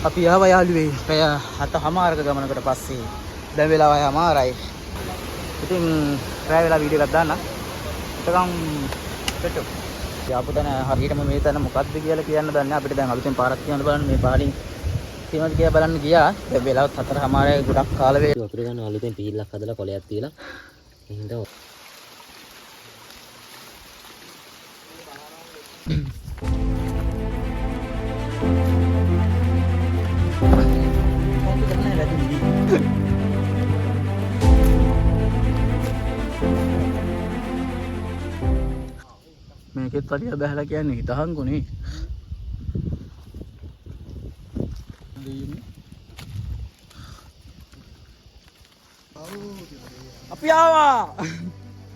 අපි ආව යාළුවේ පැය 7:00ක ගමනකට පස්සේ දැන් වෙලාව 6:00යි. ඉතින් රැය වෙලා වීඩියෝ එකක් දාන්න. එතකම් පෙට්ටෝ. යාපු තැන හරියටම මේ තැන මොකක්ද කියලා කියන්න දන්නේ නැහැ. අපිට දැන් අලුතෙන් පාරක් කියන්න බලන්න මේ පාරින් තියෙනවද කියලා බලන්න ගියා. දැන් වෙලාවත් 4:00යි ගොඩක් කාල වේ. වතුර ගන්න අලුතෙන් පීල්ලක් හදලා කොලයක් තියලා එහෙනම් මේකෙත් වලිය බහැලා කියන්නේ හිතහංගුනේ. අපි ආවා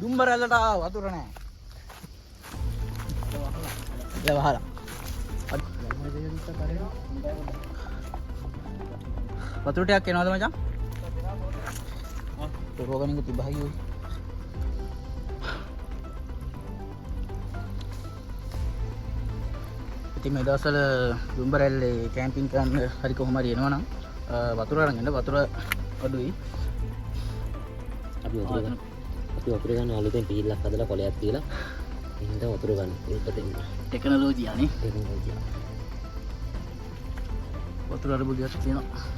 දුම්බරැල්ලට වතුර නැහැ. ඒක වහලා. වතුර ටිකක් එනවද මචං? රෝගණික තිබහයි. ඉතින් මේ දවස්වල දුම්බරැල්ලේ කැම්පින් කරන්න හරි කොහොම හරි එනවා නම් වතුර අරන් එන්න. වතුර අඩුයි. අපි වතුර ගන්න අලුතෙන් පීල්ලක් හදලා කොලයක් තියලා එහෙනම් වතුර ගන්න. ඒක දෙන්න. ටෙක්නොලොජියා නේ. ටෙක්නොලොජියා. වතුර අරබුදියක් තියෙනවා.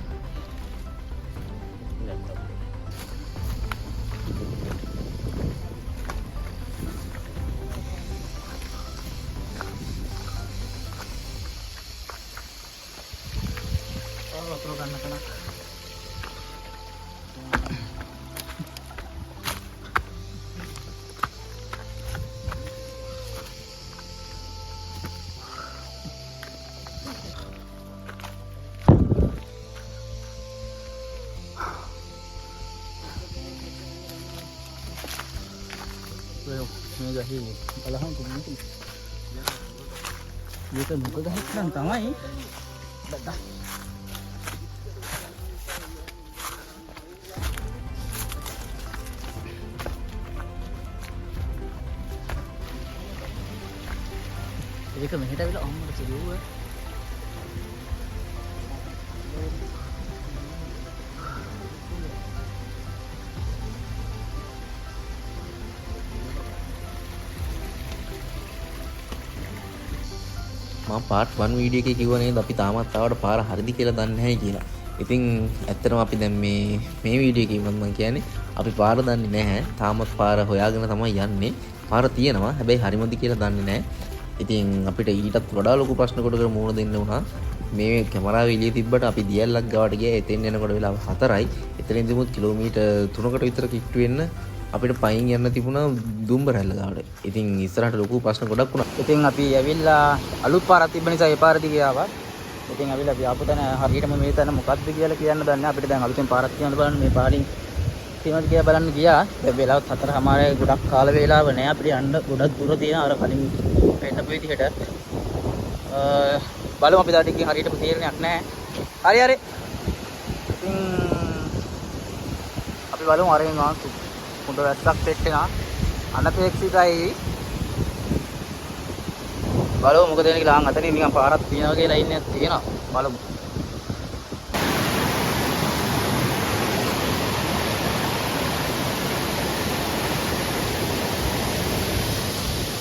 වතුර ගන්න තැනක්. මේ ගහේ බලහන් කොහොමද? මේක මොකද හිටනම් තමයි බද්දා. ඒක මෙහෙට ඇවිල්ලා අම්මට සිදුවුවා. මම part 1 වීඩියෝ එකේ කිව්වා නේද අපි තාමත් ආවට පාර හරිද කියලා දන්නේ නැහැ කියලා. ඉතින් ඇත්තටම අපි දැන් මේ වීඩියෝ එකේ මම කියන්නේ අපි පාර දන්නේ නැහැ. තාමත් පාර හොයාගෙන තමයි යන්නේ. පාර තියෙනවා. හැබැයි හරිමද කියලා දන්නේ නැහැ. ඉතින් අපිට ඊටත් වඩා ලොකු ප්‍රශ්න කොටකට මුහුණ දෙන්න වුණා. මේ කැමරාව එළිය තිබ්බට අපි දියල්ලක් ගාවට ගියා. එතෙන් යනකොට වෙලාව 4යි. එතනින් දිමුත් කිලෝමීටර් 3කට විතර කිට්ටු වෙන්න අපිට පයින් යන්න තිබුණා දුම්බරැල්ල ගාවට. ඉතින් ඉස්සරහට ලොකු ප්‍රශ්න ගොඩක් වුණා. ඉතින් අපි ඇවිල්ලා අලුත් පාරක් තිබ්බ නිසා ඒ පාර දිගේ ආවා. ඉතින් ඇවිල්ලා අපි ආපු තැන හරියටම මේ තැන මොකක්ද කියලා කියන්න දන්නේ නැහැ. අපිට දැන් අලුතෙන් පාරක් කියන්න බලන්න මේ පාරින් තියෙනවද කියලා බලන්න ගියා. දැන් වෙලාවත් 4:00යි ගොඩක් කාල වේලාව නෑ. අපිට යන්න ගොඩක් දුර තියෙනවා. අර කලින් පෙන්නපු විදිහට. බලමු අපි තාටිකේ හරියටම තීරණයක් නැහැ. හරි හරි. ඉතින් අපි බලමු අරගෙන වාන්සු. හොඳ වැස්සක් සෙට් වෙනා. අනපේක්ෂිතයි. බලමු මොකද වෙන්නේ කියලා. අතනින් නිකන් පාරක් තියෙනවා කියලා ඉන්නේ තියෙනවා. බලමු.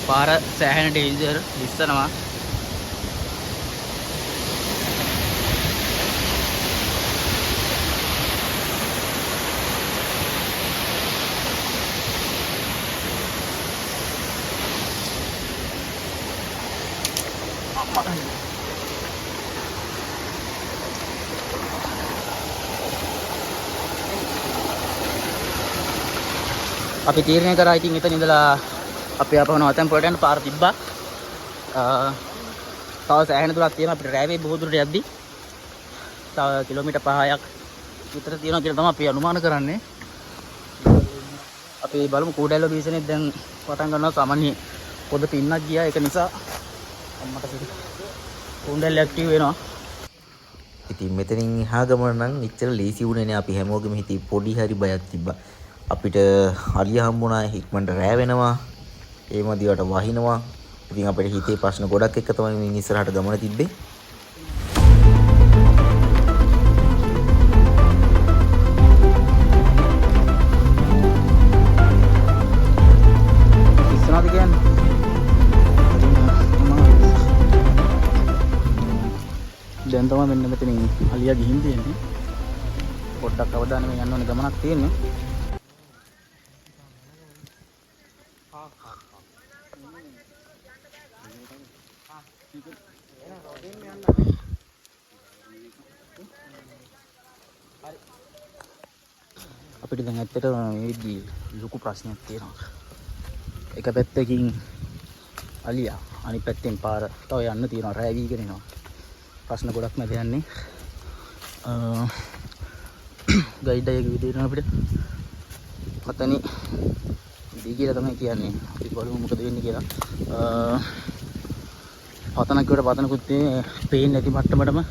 පාර සෑහෙන ඩේන්ජර් ඉස්සනවා. අපි තීරණය කරා ඉතින් එතන ඉඳලා අපි ආපහු නවතන් පොළට යන පාර තිබ්බා. තව සෑහෙන දුරක් තියෙනවා අපිට රෑවේ බොහෝ දුරට යද්දි. තව කිලෝමීටර් 5ක් විතර තියෙනවා කියලා තමයි අපි අනුමාන කරන්නේ. අපි බලමු කූඩැල්ල බීසනේ දැන් පටන් ගන්නවා. සාමාන්‍ය පොද පින්නක් ගියා. ඒක නිසා අම්මට කූඩැල්ල ඇක්ටිව් වෙනවා. ඉතින් මෙතනින් එහා ගමන නම් එච්චර ලේසි වුණේ නෑ. අපි හැමෝගෙම හිතේ පොඩි හරි බයක් තිබ්බා. අපිට හරිය හම්බුණා ඉක්මනට රෑ වෙනවා. ඒ මදිවට වහිනවා. ඉතින් අපිට හිතේ ප්‍රශ්න ගොඩක් එක්ක තමයි මේ ඉස්සරහට ගමන තිබ්බේ. දැන් තමයි මෙන්න මෙතනින් අලියා ගිහින් තියෙන්නේ. පොඩ්ඩක් අවධානයෙන් යන්න ඕනේ ගමනක් තියෙන්නේ. අපිට දැන් ඇත්තටම මේදී ලොකු ප්‍රශ්නයක් තියෙනවා. එක පැත්තකින් අලියා අනිත් පැත්තෙන් පාර තව යන්න තියෙනවා. රෑ වීගෙන එනවා. ප්‍රශ්න ගොඩක් මැද යන්නේ. ගයිඩ් අයගේ විදිහට අපිට පතනි දී කියලා තමයි කියන්නේ. අපි බලමු මොකද වෙන්නේ කියලා. පතනක් වල පතනකුත් පේන්නේ නැති මට්ටමටම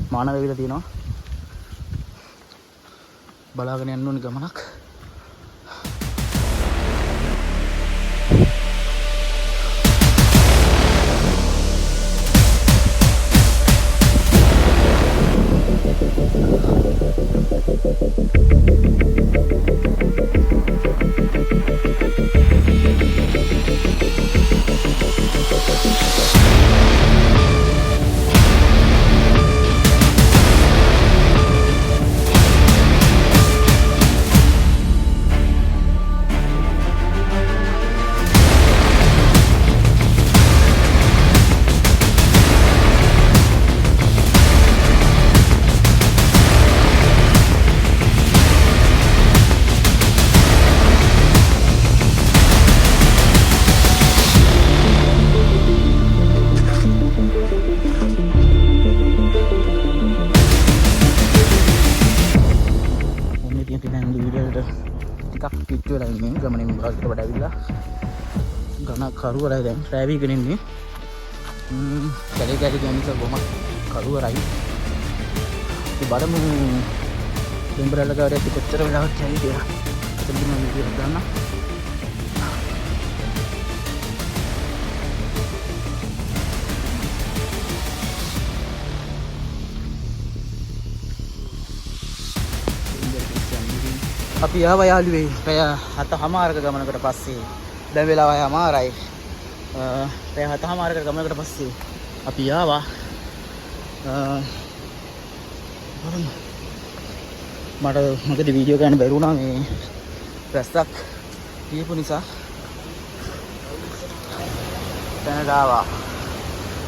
මානව වෙවිලා තියෙනවා. බලාගෙන යන්න ඕනේ ගමනක්. ගමනින් බාගට වඩාවිල්ලා ගණ කරුවරයි දැන් රෑවීගෙන ඉන්නේ. කැලේ කැලේ ගියනික බොම කරුවරයි. ඉතින් බලමු දෙම්බරල්ල ගාවට ඇති කොච්චර වෙලාවක් යයි කියලා. එතනදි මම වීඩියෝ ගන්න. අපි ආවා යාළුවේ පැය 7:00ක ගමනකට පස්සේ. දැන් වෙලාව 6:00යි. පැය 7:00ක ගමනකට පස්සේ අපි ආවා. මට මොකද වීඩියෝ ගන්න බැරි වුණා මේ රැස්සක් කියපු නිසා. දැන් ආවා.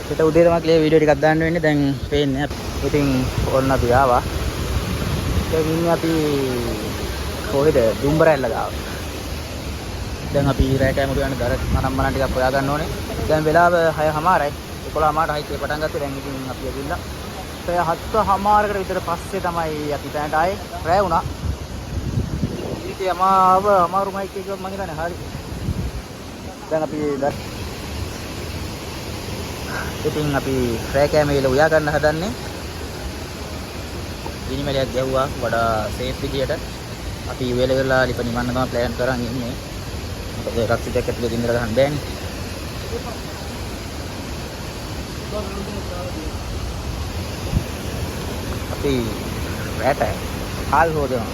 හිත උදේ තමයි ක්ලියර් වීඩියෝ ටිකක් දාන්න වෙන්නේ. දැන් පේන්නේ. ඉතින් ඕන්න අපි ආවා. ඉතින් අපි කොහෙද දුම්බරැල්ල ගාව. දැන් අපි රෑ කෑම ගන්න දර මනම් ටිකක් හොයා ගන්න ඕනේ. දැන් වෙලාව 6:00යි. 11:00ට හයිට් එක පටන් ගත්තේ. දැන් ඉතින් අපි ඇවිල්ලා පැය 7:00කට විතර පස්සේ තමයි අපි පැයට ආයේ. රෑ වුණා. ඉතින් අමාරු මයික් එකක් මම හිතන්නේ හරි. දැන් අපි ඉතින් අපි රෑ කෑම වේල උයා ගන්න හදන්නේ. ගිනිමැලයක් ගැව්වා වඩා සේෆ් විදියට. අපි වේල වෙලා ලිප නිවන්න තමයි ප්ලෑන් කරන් ඉන්නේ. මොකද රක්ෂිතයක් ඇතුලේ ගින්දර ගහන්න බෑනේ. අපි රැට කාල් හොදනවා.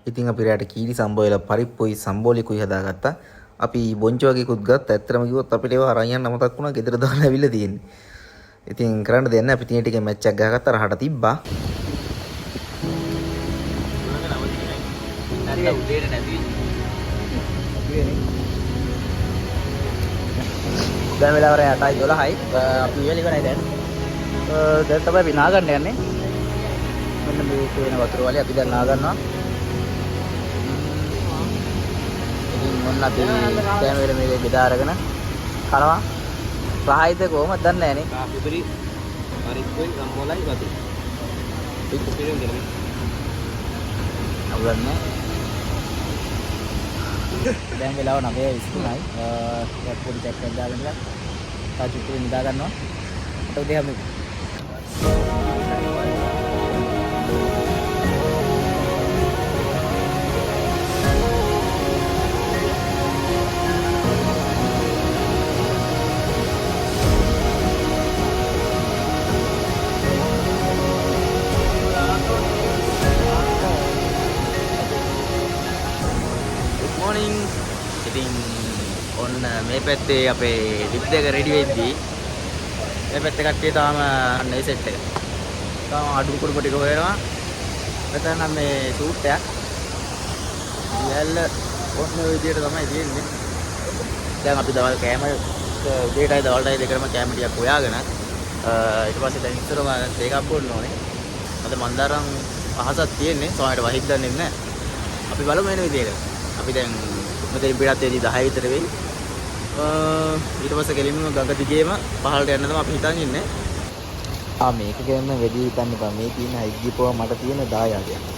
ඉතින් අපි රැට කීරි සම්බෝයලා පරිප්පුයි සම්බෝලිකුයි හදාගත්තා. අපි බොංචි වගේකුත් ගත්තා. ඇත්තටම කිව්වොත් අපිට ඒවා අරන් යන්න අමතක් වුණා. ගෙදර දාලා ඇවිල්ලා තියෙන්නේ. ඉතින් කරන්න දෙයක් නැහැ. අපි තියෙන ටිකේ මැච් එකක් ගහගත්තා. රහට තිබ්බා. දැන් වෙලාව රෑ 8:12යි. අපි වේල ඉවරයි දැන්. දැන් තමයි අපි නාගන්න යන්නේ. මෙන්න මේ තියෙන වතුර වලේ අපි දැන් නාගන්නවා. මොන්න අපි කැමරේ මේකේ බෙදා අරගෙන කනවා. රහයිද කොහොමද දන්නේ නැහනේ. පිපිරි පරිප්පුයි සම්බෝලයි වතු. පිපිරි දෙන්න. අවුලන්නේ. දැන් වෙලාව 9:23යි. පොඩි චැක් එකක් දාලා ඉඳලා තාචුට්ටු නිදා ගන්නවා. ඊට උදේ අපි මේ පැත්තේ අපේ ලිෆ්ට් එක රෙඩි වෙද්දී මේ පැත්තේ කට්ටිය තාම අන්න ඒ සෙට් එක. තාම අඩු කුඩු ටික හොයනවා. මෙතන නම් මේ සූට් එකක්. යැල්ල ඔන්න ඔය විදියට තමයි තියෙන්නේ. දැන් අපි දවල් කෑම උදේටයි දවල්ටයි දෙකම කෑම ටිකක් හොයාගෙන ඊට පස්සේ දැන් ඉස්සරම තේ එකක් බොන්න ඕනේ. අද මන්දාරම් අහසක් තියෙන්නේ. සෝමයට වහින්න දන්නේ නැහැ. අපි බලමු වෙන විදියට. අපි දැන් මෙතන පිටත් වෙදී 10 විතර වෙයි. ඊට පස්සේ ගෙලින්ම ගඟ දිගේම පහළට යන්න තමයි අපි හිතන් ඉන්නේ. මේක ගැන වැඩි හිතන්න එපා. මේ තියෙන හයිග්ගිපුව මට තියෙන දායාදයක්.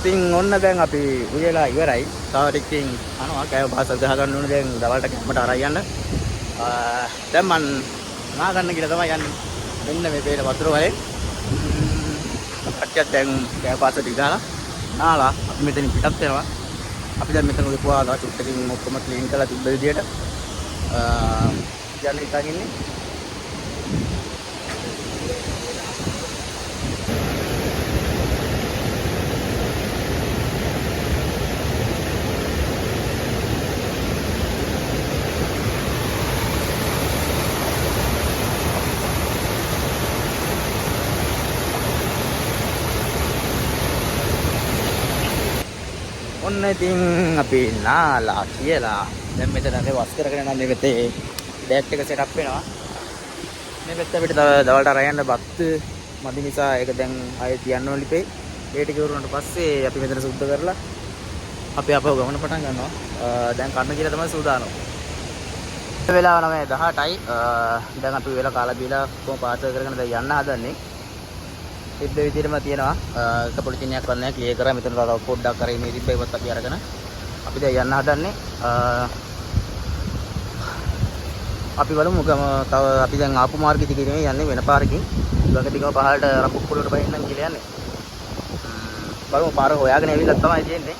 ඉතින් ඔන්න දැන් අපි උයලා ඉවරයි. තව ටිකකින් අනවා කෑම පාසල් ගහ ගන්න ඕනේ දැන් දවල්ට කැම්මට අරන් යන්න. දැන් මං නා ගන්න කියලා තමයි යන්නේ. මෙන්න මේ පේන වතුර වලින්. කට්ටියක් දැන් කෑම පාසල් ටික දාලා නාලා අපි මෙතනින් පිටත් වෙනවා. අපි දැන් මෙතන උදේපුවා දා චුට්ටකින් ඔක්කොම ක්ලීන් කරලා තිබ්බ විදියට යන්න හිතාගෙන ඉන්නේ. ඔන්න ඉතින් අපි නාලා කියලා දැන් මෙතන වස් කරගෙන යන දෙකේ ඩෑට් එක සෙටප් වෙනවා. මේ පැත්ත අපිට දවල්ට අරන් යන්න බත් මදි නිසා ඒක දැන් ආයෙ තියන්න ඕන ලිපේ. ඒ ටික වරුණාට පස්සේ අපි මෙතන සුද්ධ කරලා අපි අපව ගමන පටන් ගන්නවා. දැන් කන්න කියලා තමයි සූදානම්. වෙලාව 9:18යි. දැන් අපි වෙලා කාලා බීලා කොහොම පාර්සල් කරගෙන දැන් යන්න හදන්නේ. තිබ්බ විදිහටම තියෙනවා. එක පොලිතිනියක් වන්නේ ක්ලියර් කරා. මෙතන තව පොඩ්ඩක් කරේ මේ තිබ්බ ඒවත් අපි අරගෙන අපි දැන් යන්න හදන්නේ. අපි බලමු තව අපි දැන් ආපු මාර්ගෙ දිගේ නෙමෙයි යන්නේ වෙන පාරකින්. ළඟ දිගම පහළට රපුක්කුලට බහින්නම් කියලා යන්නේ. බලමු පාර හොයාගෙන ඇවිල්ලා තමයි තියෙන්නේ.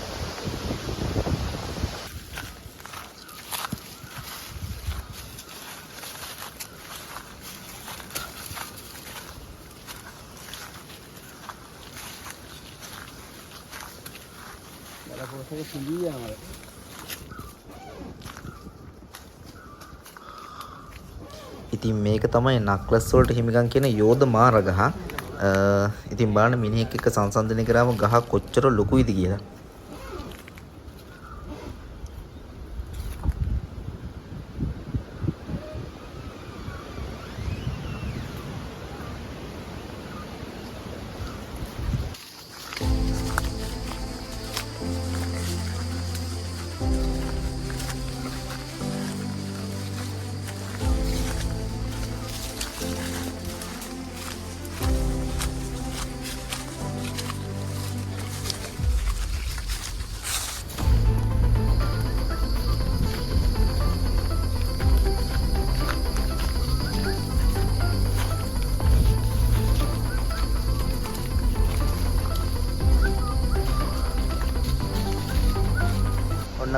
ඉතින් මේක තමයි නක්ලස් වලට හිමිකම් කියන යෝධ මාර්ගහ. ඉතින් බලන්න මිනිහෙක් එක්ක සංසන්දනය කරාම ගහ කොච්චර ලොකුයිද කියලා.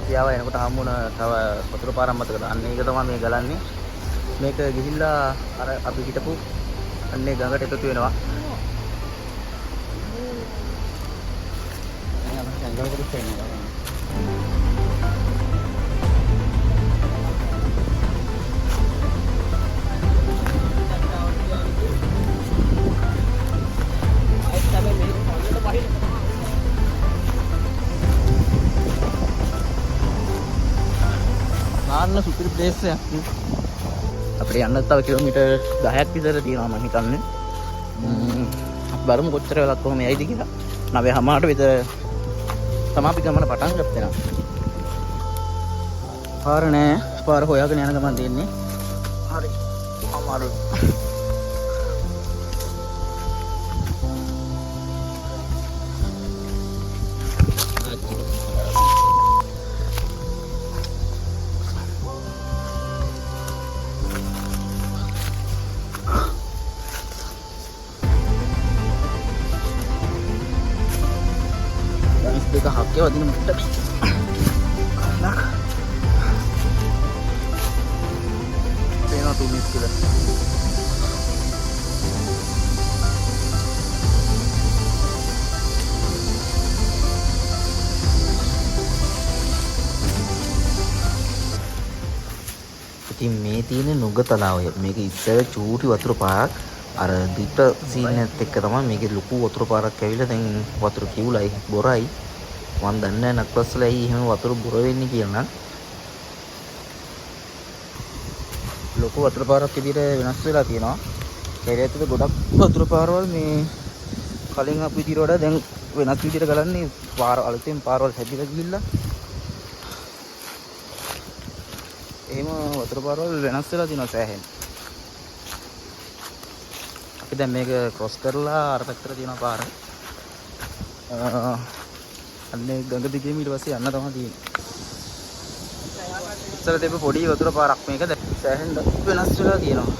අපි ආවා එනකොට හම්බුණ තව වතුර පාරක් මතකද? අන්න ඒක තමයි මේ ගලන්නේ. මේක ගිහිල්ලා අර අපි හිටපු අන්නේ ගඟට එකතු වෙනවා. නාන්න සුපිරි ප්ලේස් එකක්. අපිට යන්න තව කිලෝමීටර් 10ක් විතර තියෙනවා මම හිතන්නේ. අපි බලමු කොච්චර වෙලක් කොහොම යයිද කියලා. 9:00ට විතර තමයි අපි ගමන පටන් ගත්තේ. පාර නෑ. පාර හොයාගෙන යන ගමන් තියෙන්නේ. හරි. අමාරුයි. දෙක හක්කේ වදින මුට්ට කන්නක් පේනවා තුනිස් කියලා ඉතින් මේ තියෙන නුග තලාවය මේක ඉස්සර චූටි වතුර පාරක් අර දිට සීන් එකත් එක්ක තමයි මේකේ ලොකු වතුර පාරක් ඇවිල්ලා දැන් වතුර කිව්ලයි බොරයි මම දන්නේ නැහැ නක්ලස් වල ඇයි එහෙම වතුර බොර වෙන්නේ කියලා නම් ලොකු වතුර පාරක් විදිහට වෙනස් වෙලා තියෙනවා ඒකේ ඇතුලේ ගොඩක් වතුර පාරවල් මේ කලින් අපි විදිහට වඩා දැන් වෙනස් විදිහට ගලන්නේ පාර අලුතෙන් පාරවල් හැදිලා ගිහිල්ලා එහෙම වතුර පාරවල් වෙනස් වෙලා තියෙනවා සෑහෙන. අපි දැන් මේක ක්‍රොස් කරලා අර පැත්තට තියෙන පාර. අන්නේ ගඟ දිගේම ඊට පස්සේ යන්න තමයි තියෙන්නේ. ඉස්සර තිබ්බ පොඩි වතුර පාරක් මේක දැන් සෑහෙන වෙනස් වෙලා තියෙනවා.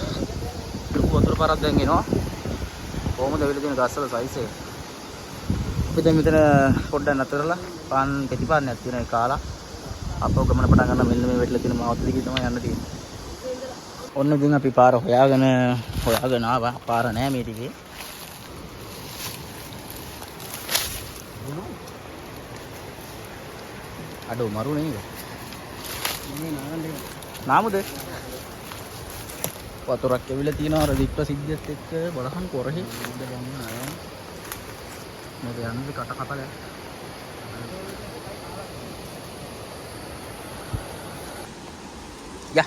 ලොකු වතුර පාරක් දැන් එනවා. කොහොමද වෙලා තියෙන ගස්වල සයිස් එක. අපි දැන් මෙතන පොඩ්ඩක් නතරලා පාන් කෙටිපාන්නක් තියෙන ඒ කාලා අපෝ ගමන පටන් ගන්න මෙන්න මේ වෙట్లా තියෙන මාවත දිගේ තමයි යන්න තියෙන්නේ. ඔන්න ඉතින් අපි පාර හොයාගෙන ආවා. පාර නෑ මේ දිගේ. අඩෝ මරු නේද? මේ නාගන්නේ. නාමුද? වතුරක් ඇවිල්ලා තියෙනවා අර දික්ක සිද්ධියත් එක්ක බලහන් කොරහි ඉඳ ගන්න ආ. මේක යන්නේ කට කපලා. Ya.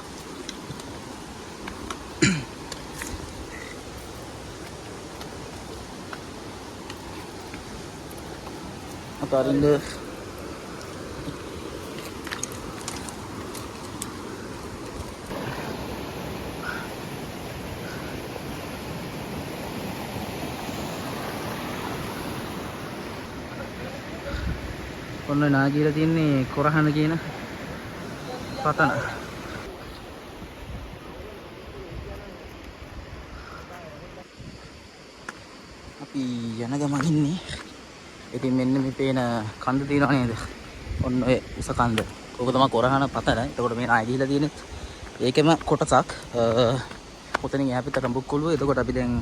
අතරින්ද ඔන්න නාගීලා තියන්නේ කොරහන කියන පතන. අපි යන ගමන් ඉන්නේ. ඉතින් මෙන්න මේ පේන කන්ද තියෙනව නේද? ඔන්න ඔය උස කන්ද. ඕක තමයි කොරහන පතන. එතකොට මේ නාය ගිහිලා තියෙන්නේ. ඒකෙම කොටසක්. ඔතනින් එහා පැත්ත රඹුක් කොළුව. එතකොට අපි දැන්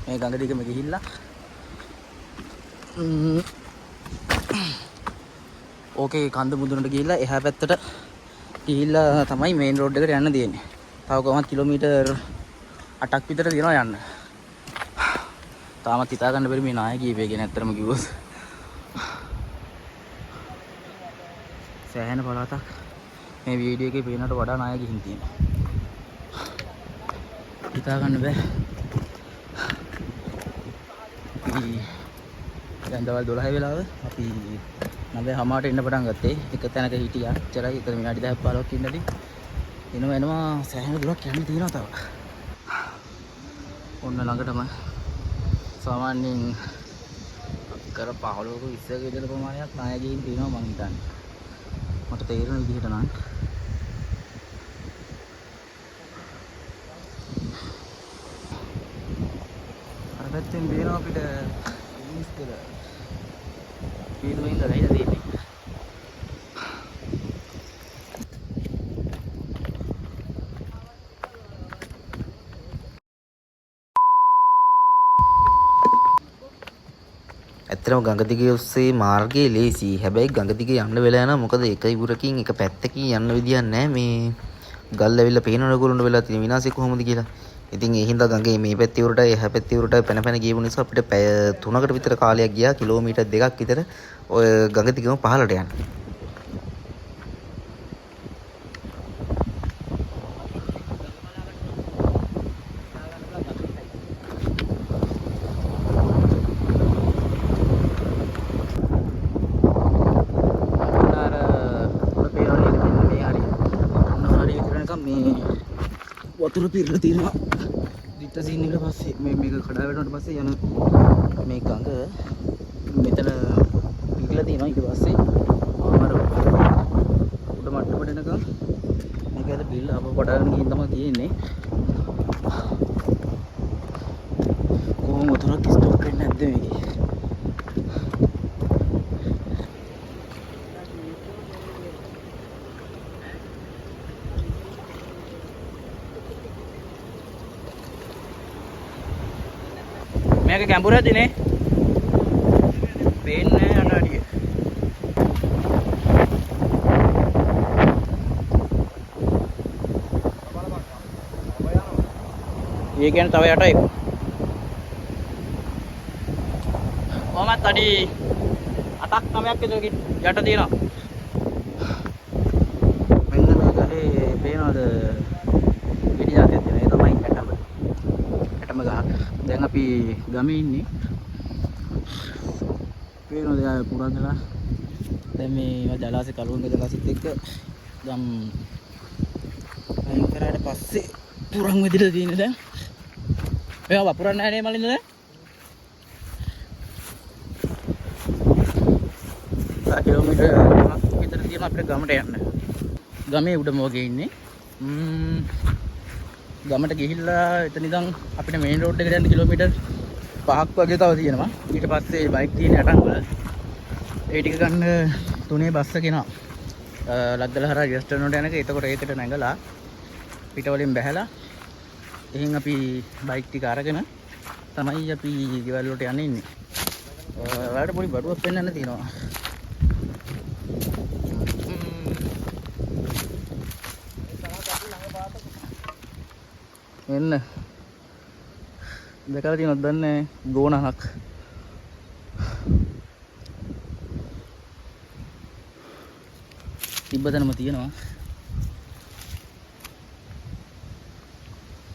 මේ ගඟ දිගම ගිහිල්ලා ඕකේ කන්ද මුදුනට ගිහිල්ලා එහා පැත්තට ගිහිල්ලා තමයි මේන් රෝඩ් එකට යන්න තියෙන්නේ. තව කොහොමද කිලෝමීටර් 8ක් විතර තියෙනවා යන්න. තාමත් හිතා ගන්න බැරි මේ නාය කීපය ගැන ඇත්තටම කිව්වොත්. සෑහෙන පළාතක් මේ වීඩියෝ එකේ පේනට වඩා නාය ගිහින් තියෙනවා. හිතා ගන්න බෑ. දැන් දවල් 12 වෙලාව අපි 9:00ට එන්න පටන් ගත්තේ. එක තැනක හිටියා. එච්චරයි. එතන විනාඩි 10ක් 15ක් ඉන්නදී එනවා සෑහෙන දුරක් යන්න තියෙනවා තව. ඔන්න ළඟටම සාමාන්‍යයෙන් කර 15ක 20ක විතර ප්‍රමාණයක් නාය ගිහින් තියෙනවා මං හිතන්නේ. මට තේරෙන විදිහට නම් අර පැත්තෙන් දෙනවා අපිට ඉස්තර පීරුවෙන් ගලයිලා තියෙන්නේ. ඇත්තටම ගඟ දිගේ ඔස්සේ මාර්ගයේ ලේසි. හැබැයි ගඟ දිගේ යන්න වෙලා යනවා. මොකද එක ඉවුරකින් එක පැත්තකින් යන්න විදියක් නැහැ. මේ ගල් ඇවිල්ලා පේනවනේ ඔයගොල්ලන්ට වෙලා තියෙන විනාශය කොහොමද කියලා. ඉතින් ඒ හින්දා ගඟේ මේ පැත්තේ උරටයි එහා පැත්තේ උරටයි පැන ගියපු නිසා අපිට පැය 3කට විතර කාලයක් ගියා. කිලෝමීටර් 2ක් විතර ඔය ගඟ දිගම පහළට යන්න. වතුර පිරලා තියෙනවා. දිත්ත සීන් එකට පස්සේ මේක කඩා වැටුණාට පස්සේ යන මේ ගඟ මෙතන පිරලා තියෙනවා. ඊට පස්සේ ආමර උඩ මට්ටමට එනකම් මේක ඇද පිරලා අපව කඩාගෙන ගිහින් තමයි තියෙන්නේ. කොහොම වතුරක් ස්ටොක් වෙන්නේ නැද්ද මේකේ? මේක ගැඹුරදිනේ. පේන්නේ යන අඩිය. ඒ කියන්නේ තව යටයි. කොහමත් අඩි 8ක් 9ක් විතර යට තියෙනවා. මෙන්න මේ ගහේ පේනවද ගෙඩි జాතියක් තියෙනවා. ඒ තමයි කැටම ගහක්. දැන් අපි ගමේ ඉන්නේ. පේනවද යා පුරාදලා. දැන් මේ ජලාශය කලුංග ජලාශෙත් එක්ක ගම් අයින් කරාට පස්සේ පුරන් වෙදිලා තියෙන දැන්. මේවා වපුරන්නේ නැහැ නේ මලින්ද දැන්. කිලෝමීටර් 3ක් විතර තියෙනවා අපිට ගමට යන්න. ගමේ උඩම වගේ ඉන්නේ. ගමට ගිහිල්ලා එතන ඉඳන් අපිට මේන් රෝඩ් එකට යන්න කිලෝමීටර් 5ක් වගේ තව තියෙනවා. ඊට පස්සේ බයික් තියෙන යටංගල. ඒ ටික ගන්න 3 බස් එක එනවා. ලද්දල හරහා රෙස්ටෝරන්ට් යනක. එතකොට ඒකට නැගලා පිටවලින් බැහැලා එහෙන් අපි බයික් ටික අරගෙන තමයි අපි ගෙවල් වලට යන්නේ ඉන්නේ. ඔයාලට පොඩි බඩුවක් පෙන්නන්න තියෙනවා. එන්න දැකලා තියෙනවද දන්නේ ගෝණහක්. තිබ්බතනම තියෙනවා.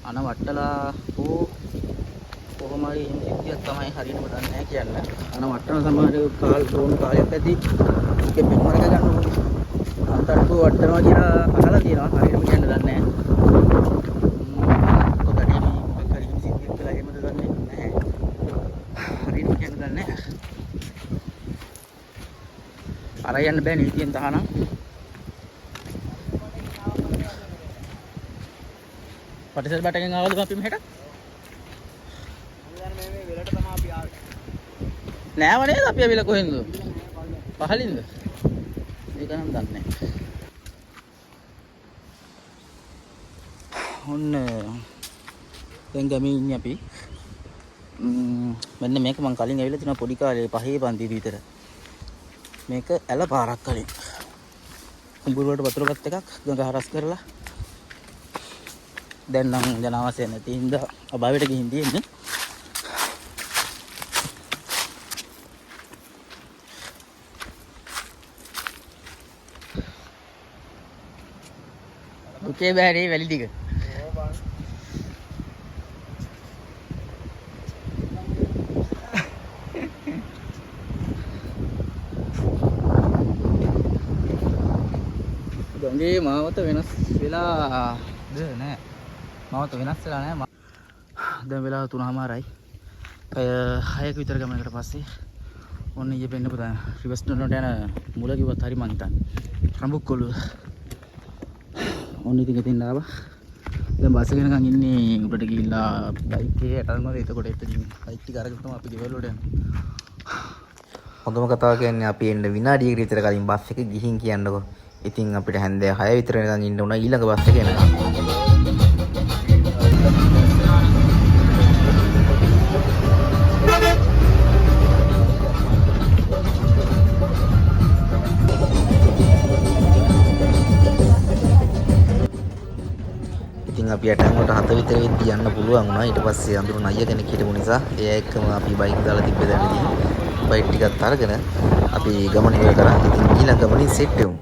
අන වට්ටලා කොහොම හරි එහෙම සිද්ධියක් තමයි හරියටම දන්නේ නැහැ කියන්න. අන වට්ටන සමහර කාලයක් ඇති ඒකේ පෙන්වරක ගන්න ඕනේ. අන්තර්කෝ වට්ටනවා කියලා අහලා තියෙනවා. හරියටම කියන්න දන්නේ නැහැ. අර යන්න බෑ නීතියෙන් තහනම්. පටිසල් බටගෙන් ආවද අපි මෙහෙට? මේ වෙලට තමයි අපි ආවේ. නෑව නේද අපි ආවිලා කොහෙන්ද? පහලින්ද? ඒක නම් දන්නේ නෑ. ඔන්න දැන් ගමේ ඉන්නේ අපි. මෙන්න මේක මම කලින් ඇවිල්ලා තිනවා පොඩි කාලේ 5 පන්ති විතර. මේක ඇල පාරක් කලින් කුඹුර වලට වතුර ගත් එකක් ගඟ හරස් කරලා දැන් නම් ජනවාසය නැති හින්දා අභාවයට ගිහින් තියෙන්නේ. දුකේ බෑනේ වැලි ටික. ගඟේ මාවත වෙනස් වෙලා නෑ. මාවත වෙනස් වෙලා නෑ. දැන් වෙලා 3:00යි. පැය 6ක විතර ගමනකට පස්සේ ඔන්න ඊයේ පෙන්නපු දැන් රිවර්ස්ටෝරන්ට් යන මුල කිව්වත් හරි මං හිතන්නේ. රඹුක්කොළු. ඔන්න ඉතින් එතෙන් ආවා. දැන් බස් එක යනකම් ඉන්නේ උඩට ගිහිල්ලා බයික් එකේ යටල්මද. එතකොට එතනින් බයික් ටික අරගෙන තමයි අපි ගෙවල් වලට යන්නේ. හොඳම කතාව කියන්නේ අපි එන්න විනාඩියකට විතර කලින් බස් එක ගිහින් කියන්නකො. ඉතින් අපිට හැන්දෑ 6 විතර වෙනකන් ඉන්න උනා ඊළඟ බස් එක එනකම්. ඉතින් අපි යටංගොට 7 විතර වෙද්දී යන්න පුළුවන් වුණා. ඊට පස්සේ අඳුරු නయ్య කෙනෙක් හිටපු නිසා එයා එක්කම අපි බයික් දාලා තිබ්බ දැන් ඉතින් බයික් ටිකත් අරගෙන අපි ගමන ඉවර කරා. ඉතින් ඊළඟ ගමනින් සෙට් වෙමු.